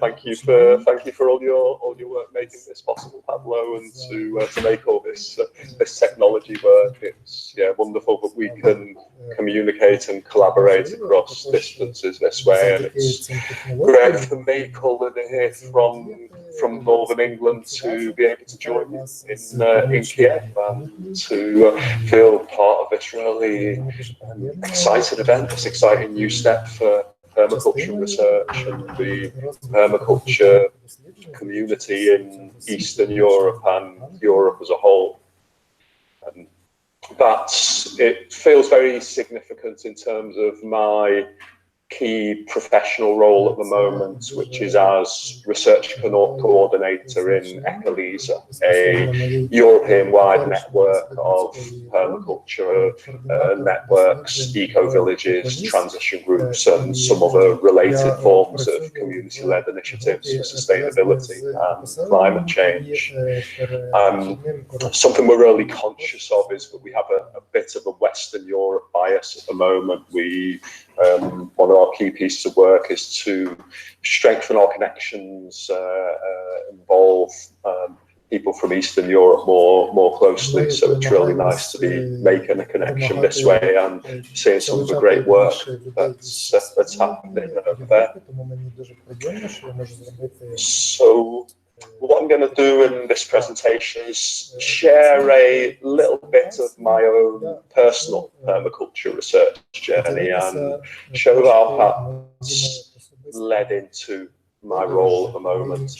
thank you for all your work making this possible, Pablo, and to make all this technology work. It's wonderful that we can communicate and collaborate across distances this way, and it's great for me calling here from Northern England to be able to join you in Kyiv and to feel part of this really exciting event, this exciting new step for permaculture research and the permaculture community in Eastern Europe and Europe as a whole. It feels very significant in terms of my key professional role at the moment, which is as research coordinator in ecology, a European-wide network of permaculture networks, eco-villages, transition groups, and some other related forms of community-led initiatives for sustainability and climate change. Something we're really conscious of is that we have a bit of a Western Europe bias at the moment. One of our key pieces of work is to strengthen our connections, involve people from Eastern Europe more closely. So it's really nice to be making a connection this way and seeing some of the great work that's happening over there. So what I'm going to do in this presentation is share a little bit of my own personal permaculture research journey and show how that's led into my role at the moment,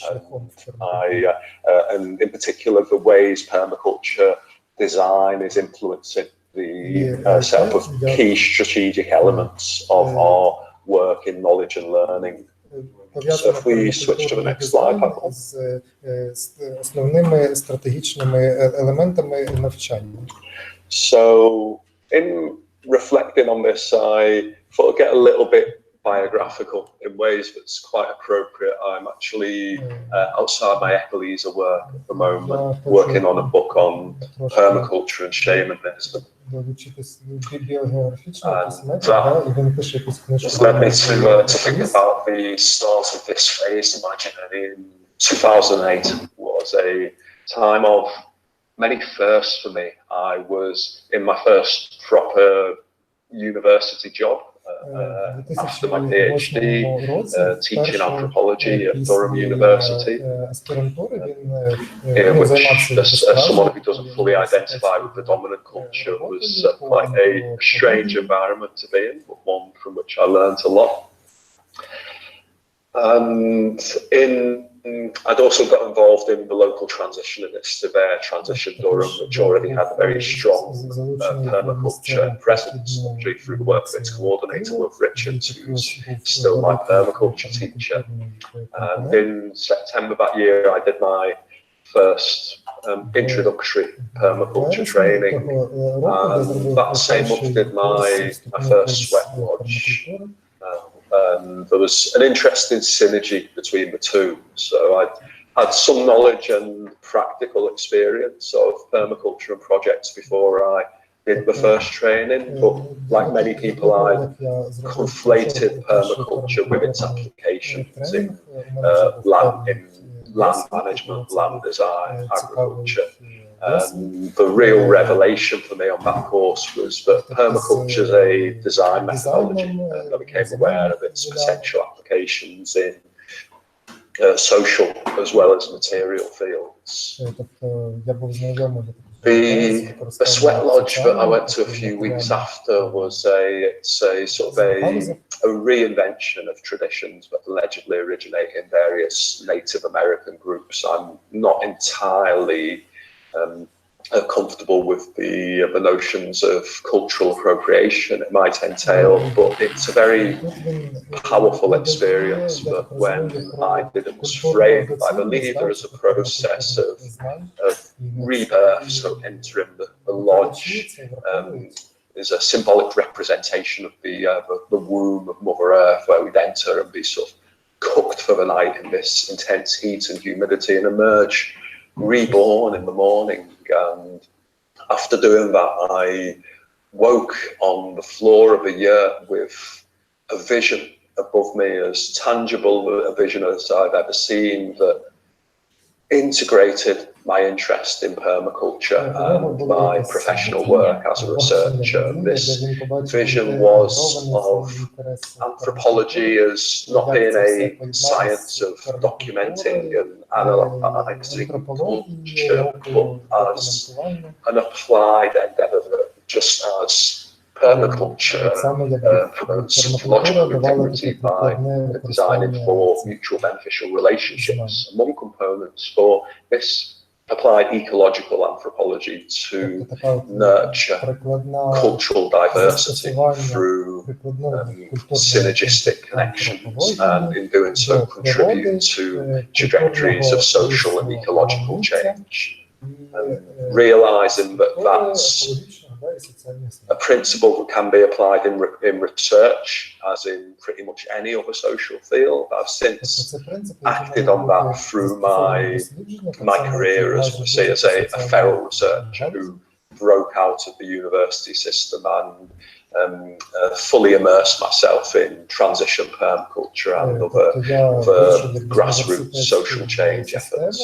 and in particular the ways permaculture design is influencing the set of key strategic elements of our work in knowledge and learning. So if we switch to the next slide, Pablo. So in reflecting on this, I thought I'd get a little bit biographical in ways that's quite appropriate. I'm actually outside my ecology work at the moment, working on a book on permaculture and shamanism. And that just led me to think about the start of this phase in my journey. In 2008 was a time of many firsts for me. I was in my first proper university job after my PhD, teaching anthropology at Durham University, in which, as someone who doesn't fully identify with the dominant culture, was quite a strange environment to be in, but one from which I learned a lot. And I'd also got involved in the local transition initiative there, Transition Durham, which already had a very strong permaculture presence through the work of its coordinator, Love Richards, who's still my permaculture teacher. And in September that year, I did my first introductory permaculture training. And that same month did my first sweat lodge. There was an interesting synergy between the two. So I had some knowledge and practical experience of permaculture and projects before I did the first training, but like many people, I conflated permaculture with its applications in land management, land design, agriculture. The real revelation for me on that course was that permaculture is a design methodology, and I became aware of its potential applications in social as well as material fields. The sweat lodge that I went to a few weeks after was a sort of a reinvention of traditions that allegedly originate in various Native American groups. I'm not entirely comfortable with the notions of cultural appropriation it might entail, but it's a very powerful experience that when I did it was framed by the leader as a process of rebirth. So entering the lodge is a symbolic representation of the womb of Mother Earth, where we'd enter and be sort of cooked for the night in this intense heat and humidity and emerge reborn in the morning. And after doing that, I woke on the floor of a yurt with a vision above me, as tangible a vision as I've ever seen, that integrated my interest in permaculture and my professional work as a researcher. This vision was of anthropology as not being a science of documenting and analysing culture, but as an applied endeavour, just as permaculture promotes ecological integrity by designing for mutual beneficial relationships among components. For this applied ecological anthropology to nurture cultural diversity through synergistic connections, and in doing so contribute to trajectories of social and ecological change. Realising that that's a principle that can be applied in research, as in pretty much any other social field. I've since acted on that through my career as a feral researcher who broke out of the university system and fully immersed myself in transition permaculture and other grassroots social change efforts.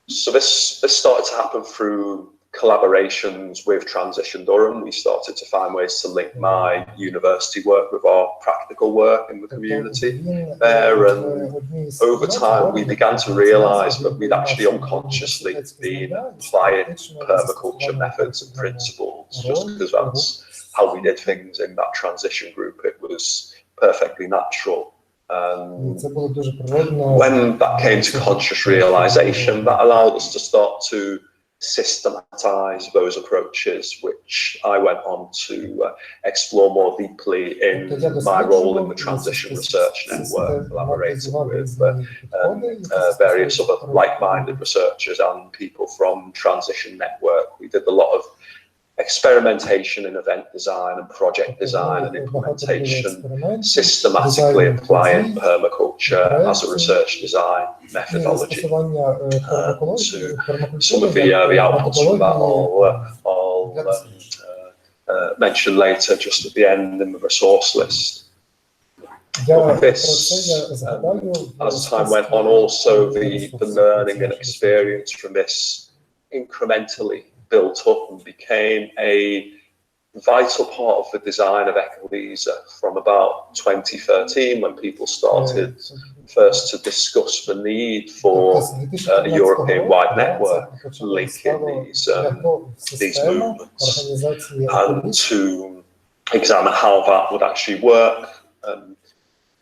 So this started to happen through collaborations with Transition Durham. We started to find ways to link my university work with our practical work in the community there, and over time we began to realise that we'd actually unconsciously been applying permaculture methods and principles just because that's how we did things in that transition group. It was perfectly natural. When that came to conscious realisation, that allowed us to start to systematise those approaches, which I went on to explore more deeply in my role in the Transition Research Network, collaborating with various other like-minded researchers and people from Transition Network. We did a lot of experimentation in event design and project design and implementation, systematically applying permaculture as a research design methodology. To some of the outputs from that I'll mention later, just at the end in the resource list. But this, as time went on, also the learning and experience from this incrementally built up and became a vital part of the design of Ecology from about 2013, when people started first to discuss the need for a European-wide network linking these movements and to examine how that would actually work.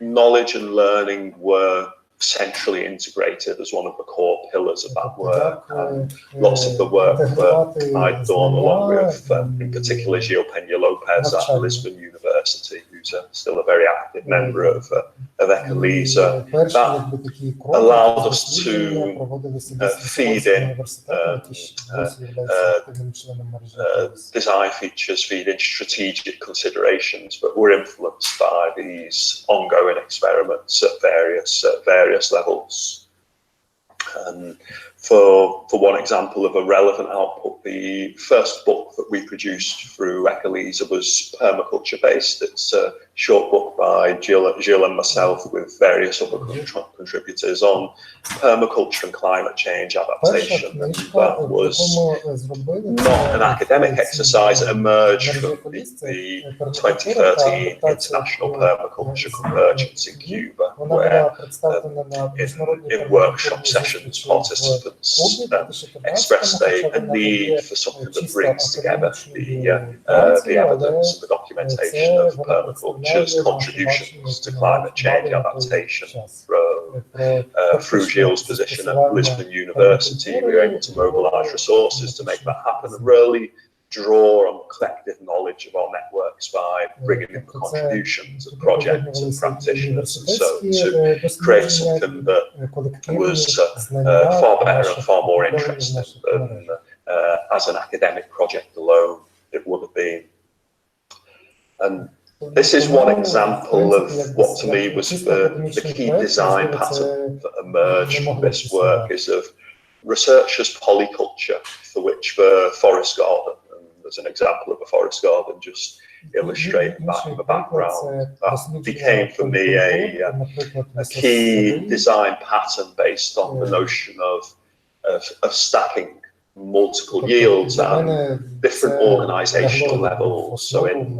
Knowledge and learning were centrally integrated as one of the core pillars of that work, and lots of the work that I'd done along with, in particular, Gil Peña-Lopez at Lisbon University, who's still a very active member of Ecology, that allowed us to feed in design features, feed in strategic considerations that were influenced by these ongoing experiments at various levels. For one example of a relevant output, the first book that we produced through Ecology was permaculture based. It's a short book by Gil and myself with various other contributors on permaculture and climate change adaptation. And that was not an academic exercise. It emerged from the 2013 International Permaculture Convergence in Kyiv, where in workshop sessions participants expressed a need for something that brings together the evidence and the documentation of permaculture's contributions to climate change adaptation. Through Gilles' position at Lisbon University, we were able to mobilise resources to make that happen and really draw on collective knowledge of our networks by bringing in the contributions of projects and practitioners, and so to create something that was far better and far more interesting than as an academic project alone it would have been. And this is one example of what to me was the key design pattern that emerged from this work, is of researchers' polyculture, for which the forest garden, and there's an example of a forest garden just illustrate the background. That became for me a key design pattern based on the notion of stacking multiple yields and different organizational levels. So in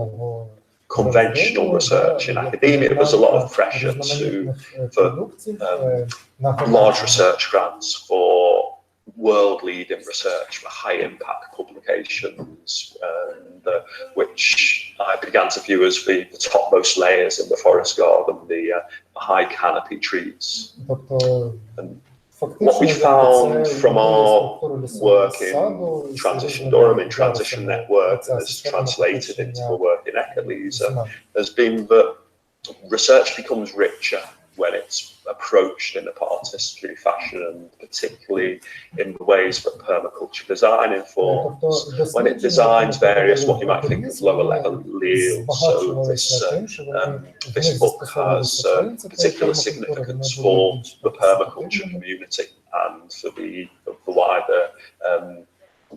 conventional research in academia, there was a lot of pressure for large research grants for world-leading research, for high-impact publications, and, which I began to view as the topmost layers in the forest garden, the high canopy trees. And what we found from our work in Transition Durham, in Transition Network, has translated into the work in Ecology, has been that research becomes richer when it's approached in a participatory fashion, and particularly in the ways that permaculture design informs, when it designs various, what you might think of lower level yields. So this book has particular significance for the permaculture community and for the wider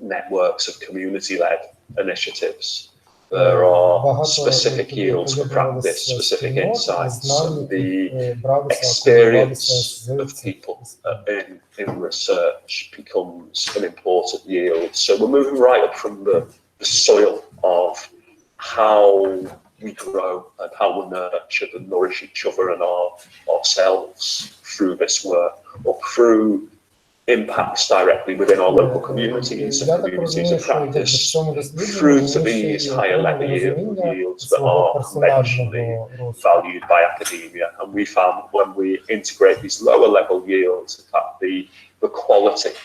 networks of community-led initiatives. There are specific yields for practice, specific insights, and the experience of people in research becomes an important yield. So we're moving right up from the soil of how we grow and how we nurture and nourish each other and ourselves through this work, up through impacts directly within our local communities and communities of practice, through to these higher level yields that are conventionally valued by academia. And we found when we integrate these lower level yields, in fact, the quality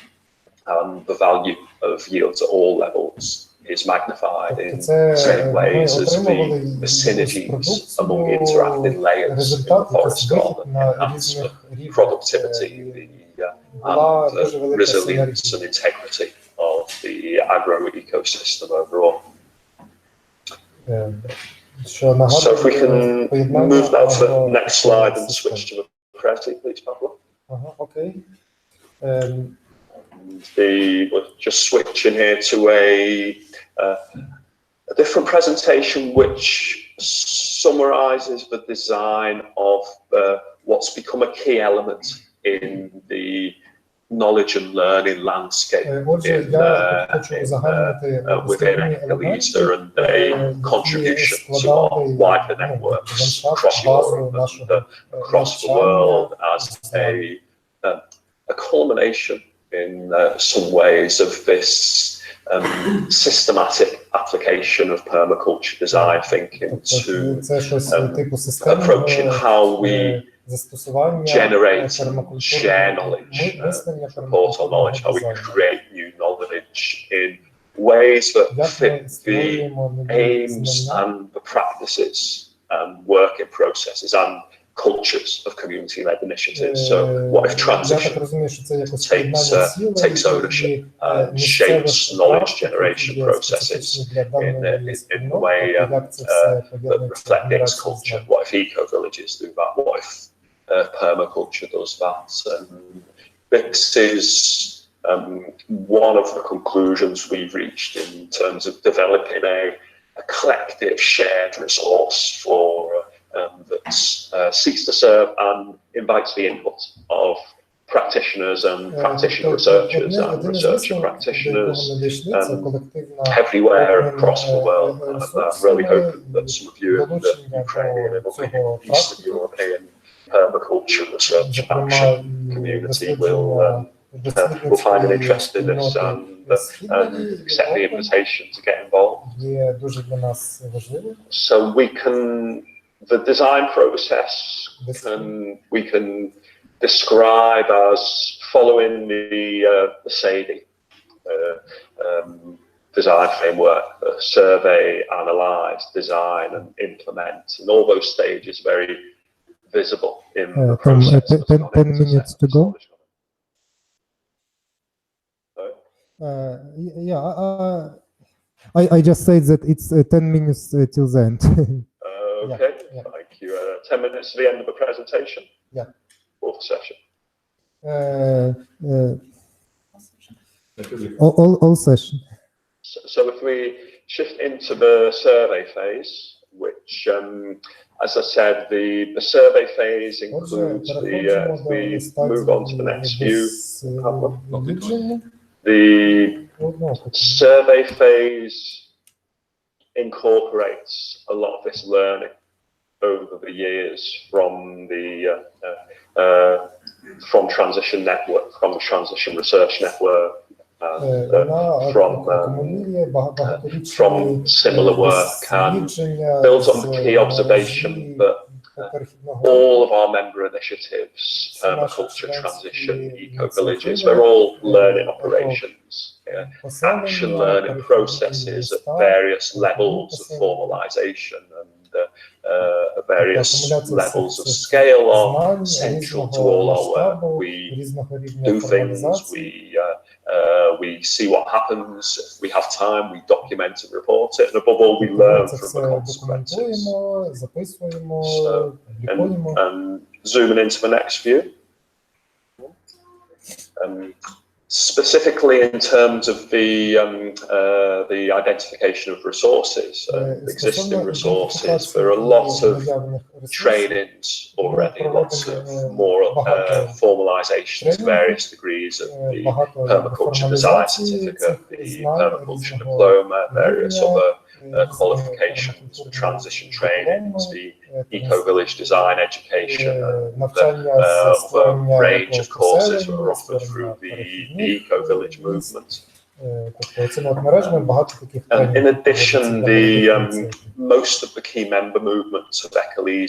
and the value of yields at all levels is magnified in the same ways as the synergies among interacting layers in the forest garden enhance the productivity, and the resilience and integrity of the agro-ecosystem overall. So if we can move that to the next slide and switch to the Prezi, please, Pablo. Okay. We're just switching here to a different presentation which summarizes the design of what's become a key element in the knowledge and learning landscape within Ecology, and a contribution to our wider networks across Europe and across the world as a culmination in some ways of this systematic application of permaculture design thinking to approaching how we generate and share knowledge, report on knowledge, how we create new knowledge in ways that fit the aims and the practices and working processes and cultures of community-led initiatives. So what if transition takes ownership and shapes knowledge generation processes in a way that reflect its culture? What if eco-villages do that? What if permaculture does that? And this is one of the conclusions we've reached in terms of developing a collective shared resource for that seeks to serve and invites the input of practitioners and practitioner researchers and researcher practitioners everywhere across the world. And I really hope that some of you in the Ukrainian and other Eastern European permaculture research action community will find an interest in this and accept the invitation to get involved. So we can, the design process we can describe as following the SADI design framework: survey, analyze, design, and implement. And all those stages are very visible in the process. 10 minutes to go. Yeah, I just said that it's 10 minutes till the end. Okay, yeah. Thank you. 10 minutes to the end of the presentation? Yeah. Fourth session. All session. So if we shift into the survey phase, which, as I said, the survey phase includes if we move on to the next view, the survey phase incorporates a lot of this learning over the years from the transition network, from the transition research network, from similar work, and builds on the key observation that all of our member initiatives, permaculture, transition, eco-villages, they're all learning operations, action learning processes at various levels of formalization and various levels of scale are central to all our work. We do things, we see what happens. If we have time, we document and report it, and above all, we learn from the consequences. So, and zooming into the next view. Specifically in terms of the identification of resources, existing resources, there are lots of trainings already, lots of more formalization to various degrees of the permaculture design certificate, the permaculture diploma, various other qualifications, the transition trainings, the eco-village design education, and the range of courses that are offered through the eco-village movement. And in addition, most of the key member movements of Ecology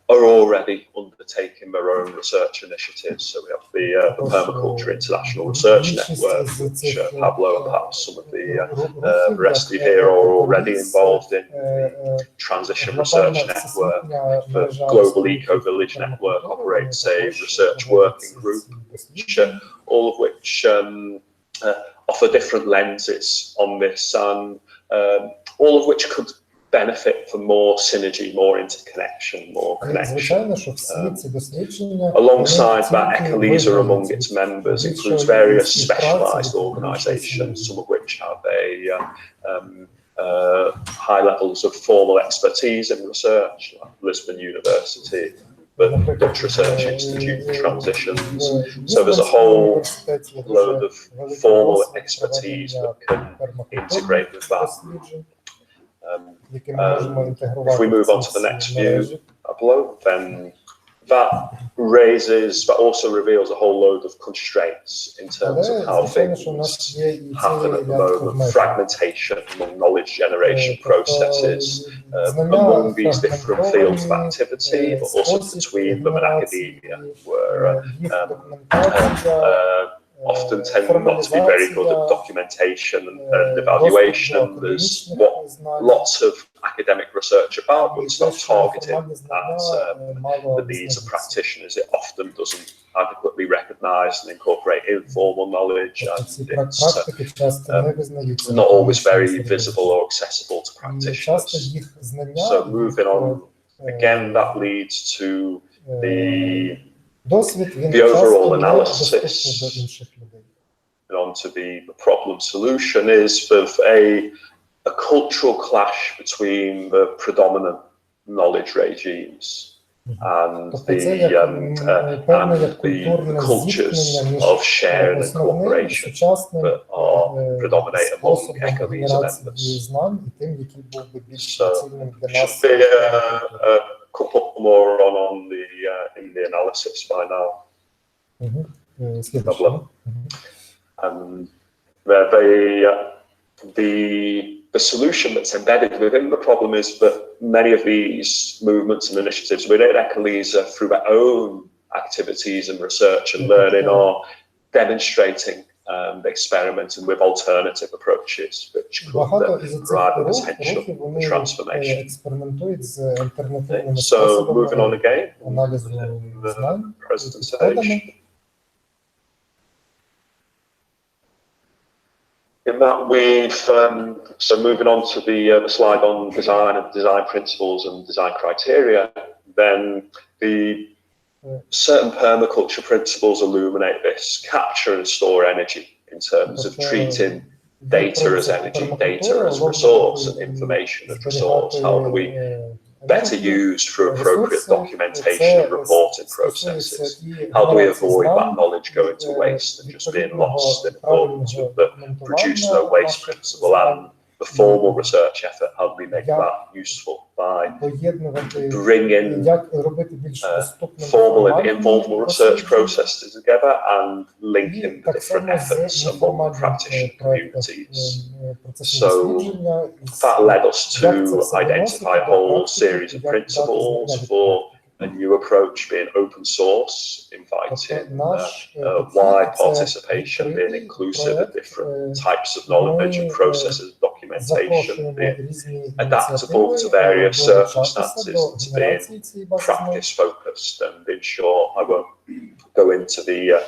are already undertaking their own research initiatives. So we have the Permaculture International Research Network, which Pablo and perhaps some of the rest of you here are already involved in. The Transition Research Network, the Global Eco-Village Network operates a research working group, all of which offer different lenses on this, and all of which could benefit from more synergy, more interconnection, more connection. Alongside that, Ecology among its members includes various specialised organisations, some of which have high levels of formal expertise in research, like Lisbon University, the Dutch Research Institute for Transitions. So there's a whole load of formal expertise that can integrate with that. If we move on to the next view, then that also reveals a whole load of constraints in terms of how things happen at the moment, fragmentation among knowledge generation processes, among these different fields of activity, but also between them and academia, where often tend not to be very good at documentation and evaluation. There's lots of academic research about, but it's not targeted at the needs of practitioners. It often doesn't adequately recognise and incorporate informal knowledge, and it's not always very visible or accessible to practitioners. So moving on, again, that leads to the overall analysis, and onto the problem solution is of a cultural clash between the predominant knowledge regimes and the cultures of sharing and cooperation that are predominate among Ecology members. So should be a couple more on in the analysis by now. The solution that's embedded within the problem is that many of these movements and initiatives within Ecology, through their own activities and research and learning, are demonstrating experimenting with alternative approaches which could provide the potential for transformation. So moving on again, the presentation. In that we've, so moving on to the slide on design and design principles and design criteria, then the certain permaculture principles illuminate this: capture and store energy in terms of treating data as energy, data as resource, and information as resource. How do we better use through appropriate documentation and reporting processes? How do we avoid that knowledge going to waste and just being lost in accordance with the produce no waste principle? And the formal research effort, how do we make that useful by bringing formal and informal research processes together and linking the different efforts among practitioner communities. So that led us to identify a whole series of principles for a new approach being open source, inviting wide participation, being inclusive of different types of knowledge and processes, documentation, being adaptable to various circumstances, to being practice focused. And in short, I won't go into the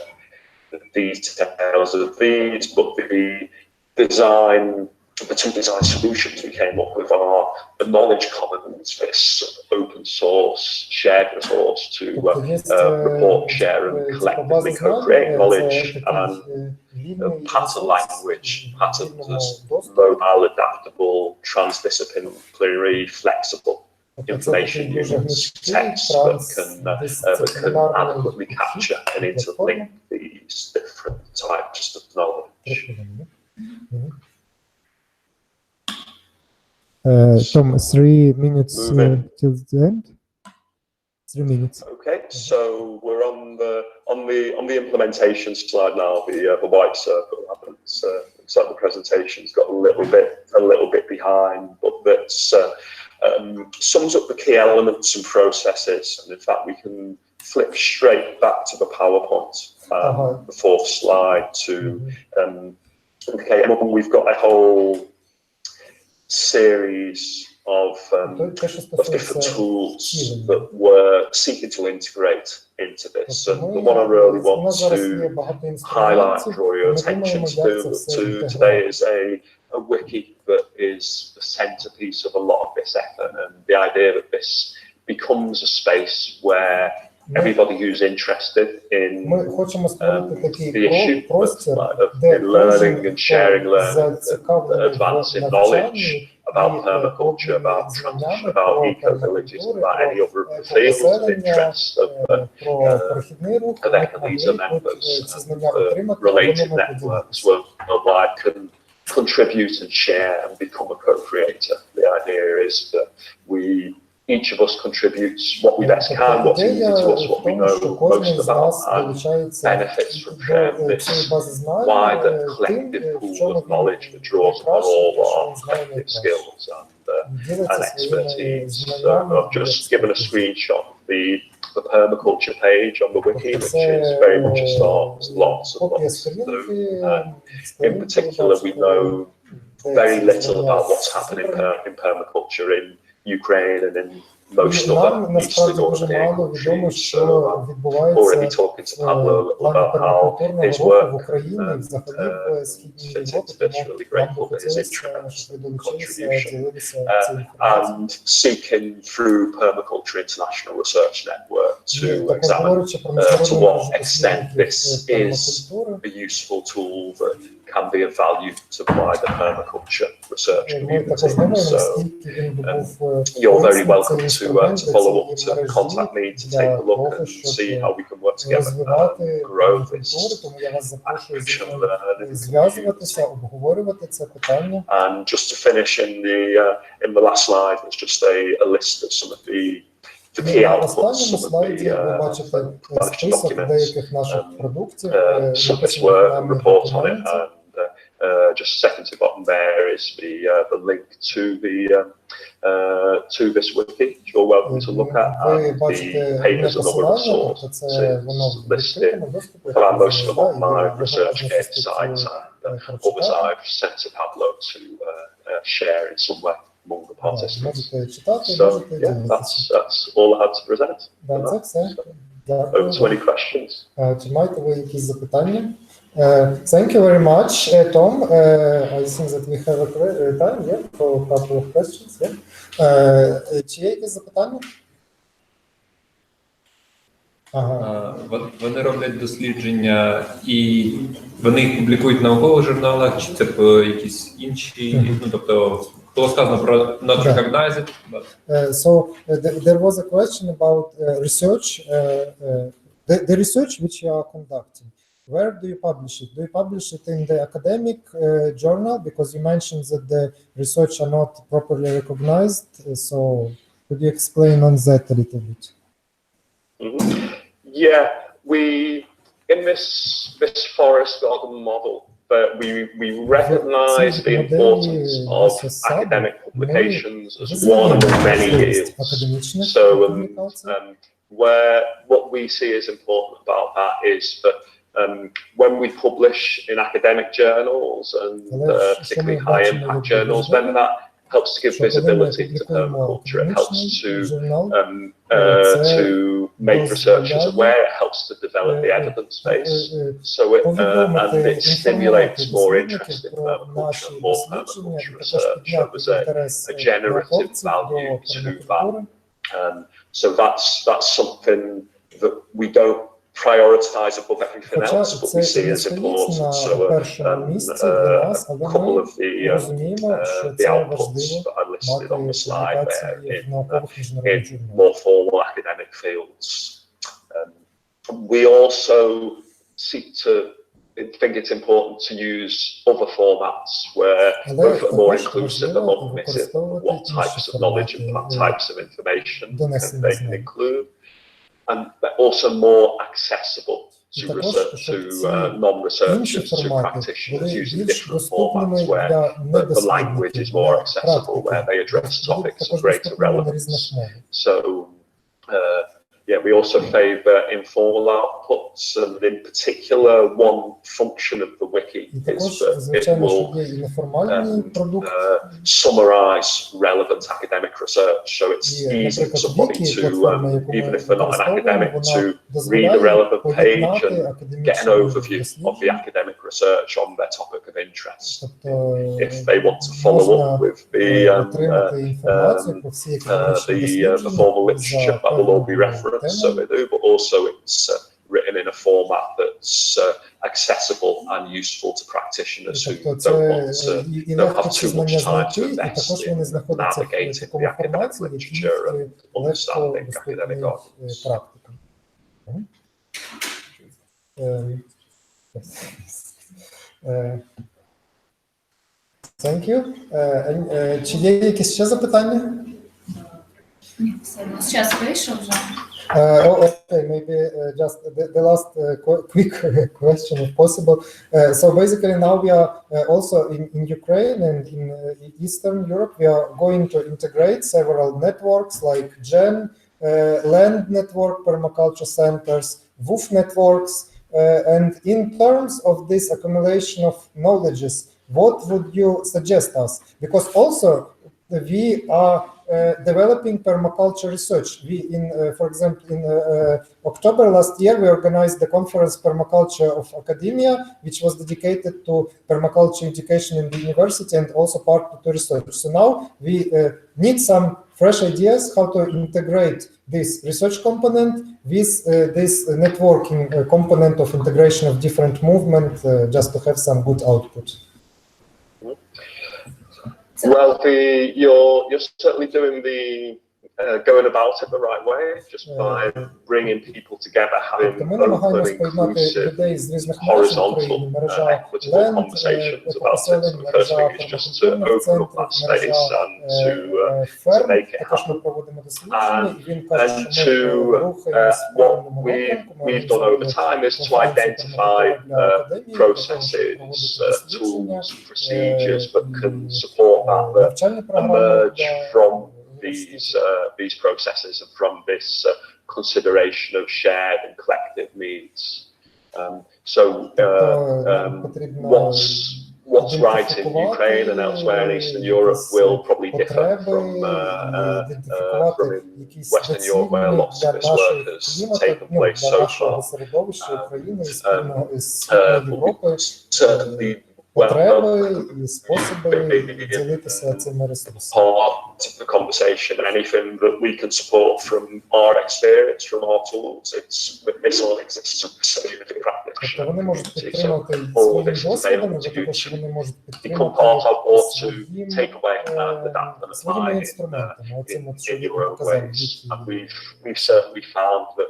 details of these, but the two design solutions we came up with are the knowledge commons, this open source shared resource to report, share and collectively co-create knowledge, and pattern language, patterns as mobile, adaptable, transdisciplinary, flexible information units, text that can adequately capture and interlink these different types of knowledge. Tom, 3 minutes till the end. 3 minutes. Okay, so we're on the implementation slide now. The white circle happens. Looks like the presentation's got a little bit behind, but that sums up the key elements and processes. And in fact, we can flip straight back to the PowerPoint, the fourth slide. Okay, we've got a whole series of different tools that we're seeking to integrate into this. And the one I really want to highlight and draw your attention to today is a wiki that is the centerpiece of a lot of this effort, and the idea that this becomes a space where everybody who's interested in the issue in learning and sharing learning, advancing knowledge about permaculture, about transition, about eco-villages, about any other of the fields of interest of Ecology members and related networks worldwide can contribute and share and become a co-creator. The idea is that each of us contributes what we best can, what's easy to us, what we know most about, and benefits from sharing this wider collective pool of knowledge that draws upon all our collective skills and expertise. So I've just given a screenshot of the permaculture page on the wiki, which is very much a start. There's lots and lots to do. In particular, we know very little about what's happening in permaculture in Ukraine and in most other Eastern European countries. So I'm already talking to Pablo about how his work fits into this. Really grateful for his interest and contribution. And seeking through Permaculture International Research Network to examine to what extent this is a useful tool that can be of value to the wider permaculture research community. So you're very welcome to follow up, to contact me, to take a look and see how we can work together and grow this action learning community. And just to finish in the last slide, it's just a list of some of the key outputs, some of the documents, some of this work and reports on it. And just second to bottom there is the link to this wiki, which you're welcome to look at, and the papers and other resources listed. I found most of them on my ResearchGate site, and others I've sent to Pablo to share in some way among the participants. So yeah, that's all I had to present. Over to any questions. Thank you very much, Tom. I think that we have a time, for a couple of questions. Чи є якісь запитання? Вони роблять дослідження і вони їх публікують в наукових журналах, чи це по якісь інші, ну тобто було сказано про not recognized. So there was a question about research, the research which you are conducting. Where do you publish it? Do you publish it in the academic journal? Because you mentioned that the research are not properly recognized. So could you explain on that a little bit? Yeah, we in this forest garden model, but we recognize the importance of academic publications as one of many yields. So where what we see as important about that is that when we publish in academic journals and particularly high impact journals, then that helps to give visibility to permaculture. It helps to make researchers aware. It helps to develop the evidence base. So it stimulates more interest in permaculture, more permaculture research. So there's a generative value to that. So that's something that we don't prioritize above everything else, but we see as important. So a couple of the outputs that I listed on the slide there in more formal academic fields. We also seek to think it's important to use other formats where both are more inclusive and more permissive of what types of knowledge and what types of information they can include. And also more accessible to non-researchers, to practitioners using different formats where the language is more accessible, where they address topics of greater relevance. So yeah, we also favour informal outputs, and in particular, one function of the wiki is that it will summarise relevant academic research. So it's easy for somebody to, even if they're not an academic, to read a relevant page and get an overview of the academic research on their topic of interest. If they want to follow up with the formal literature, that will all be referenced. So they do, but also it's written in a format that's accessible and useful to practitioners who don't have too much time to invest in navigating the academic literature and understanding academic arguments. Thank you. Чи є якісь ще запитання? Ні, все, час вийшов вже. Okay, maybe just the last quick question, if possible. So basically, now we are also in Ukraine and in Eastern Europe. We are going to integrate several networks like GEN, Land Network, Permaculture Centers, WOOF networks. And in terms of this accumulation of knowledges, what would you suggest us? Because also we are developing permaculture research. We, for example, in October last year, we organized the conference Permaculture of Academia, which was dedicated to permaculture education in the university and also part to research. So now we need some fresh ideas how to integrate this research component with this networking component of integration of different movements, just to have some good output. Well, you're certainly doing going about it the right way, just by bringing people together, having open, inclusive, horizontal, equitable conversations about it. So the first thing is just to open up that space and to make it happen. And to what we've done over time is to identify processes, tools, procedures that can support that emerge from these processes and from this consideration of shared and collective needs. What's right in Ukraine and elsewhere in Eastern Europe will probably differ from in Western Europe, where lots of this work has taken place so far. Certainly, потреби і способи ділитися цими ресурсами. Part of the conversation, anything that we can support from our experience, from our tools, this all exists in the scientific practice. Тобто вони можуть підтримати своїм досвідом, і також вони можуть підтримати своїми інструментами, оцим, що ви показали. We've certainly found that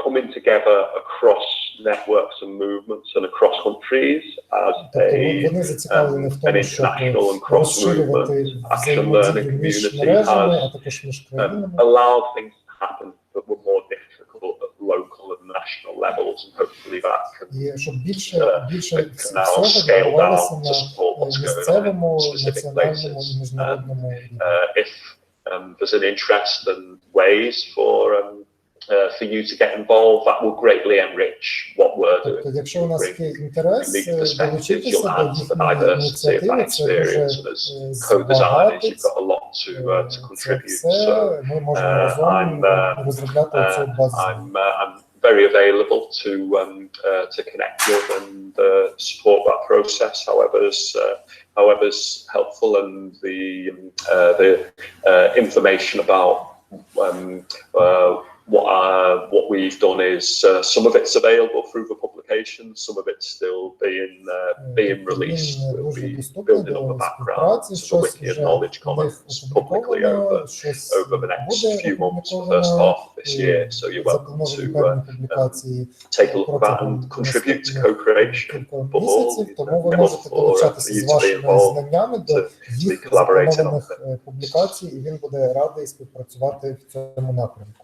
coming together across networks and movements and across countries as an international and cross-movement action learning community has allowed things to happen that were more difficult at local and national levels, and hopefully that can now scale down to support what's going on in specific places. If there's an interest and ways for you to get involved, that will greatly enrich what we're doing. Якщо у нас є інтерес долучитися до їхньої ініціативи, це дуже збагатить to contribute. Це ми можемо разом розробляти цю базу. I'm very available to connect with and support that process, however's helpful, and the information about what we've done is some of it's available through the publication, some of it's still being released. We'll be building up the background to the wiki and knowledge commons publicly over the next few months, the first half of this year. So you're welcome to take a look at that and contribute to co-creation. But all, тому ви можете долучатися з вашими знаннями до їх запланованих публікацій, і він буде радий співпрацювати в цьому напрямку.